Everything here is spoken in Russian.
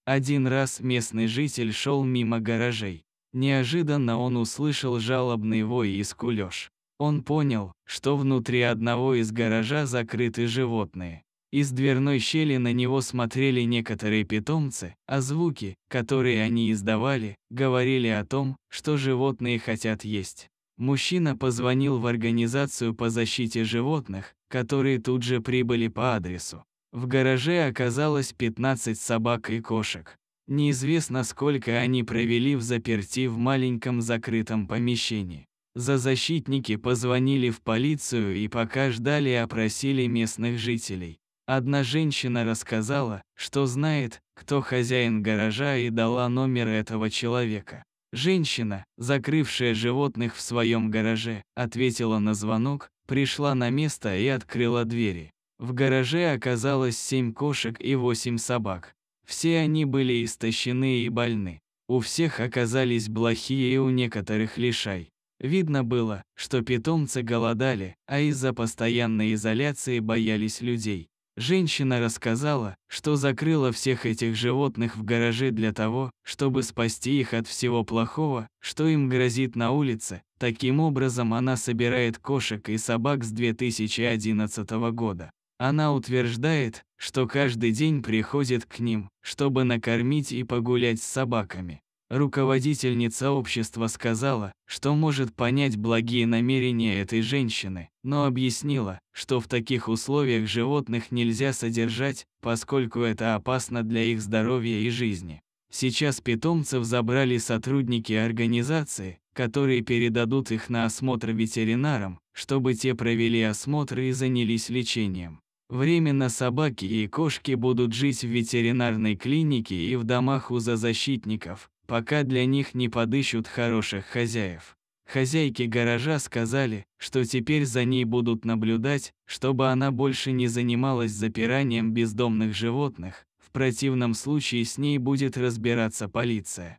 Один раз местный житель шел мимо гаражей. Неожиданно он услышал жалобный вой и скулёж. Он понял, что внутри одного из гаража закрыты животные. Из дверной щели на него смотрели некоторые питомцы, а звуки, которые они издавали, говорили о том, что животные хотят есть. Мужчина позвонил в организацию по защите животных, которые тут же прибыли по адресу. В гараже оказалось 15 собак и кошек. Неизвестно, сколько они провели взаперти в маленьком закрытом помещении. Защитники позвонили в полицию и пока ждали, опросили местных жителей. Одна женщина рассказала, что знает, кто хозяин гаража, и дала номер этого человека. Женщина, закрывшая животных в своем гараже, ответила на звонок, пришла на место и открыла двери. В гараже оказалось 7 кошек и 8 собак. Все они были истощены и больны. У всех оказались блохи и у некоторых лишай. Видно было, что питомцы голодали, а из-за постоянной изоляции боялись людей. Женщина рассказала, что закрыла всех этих животных в гараже для того, чтобы спасти их от всего плохого, что им грозит на улице. Таким образом, она собирает кошек и собак с 2011 года. Она утверждает, что каждый день приходит к ним, чтобы накормить и погулять с собаками. Руководительница общества сказала, что может понять благие намерения этой женщины, но объяснила, что в таких условиях животных нельзя содержать, поскольку это опасно для их здоровья и жизни. Сейчас питомцев забрали сотрудники организации, которые передадут их на осмотр ветеринарам, чтобы те провели осмотр и занялись лечением. Временно собаки и кошки будут жить в ветеринарной клинике и в домах у зоозащитников, пока для них не подыщут хороших хозяев. Хозяйки гаража сказали, что теперь за ней будут наблюдать, чтобы она больше не занималась запиранием бездомных животных, в противном случае с ней будет разбираться полиция.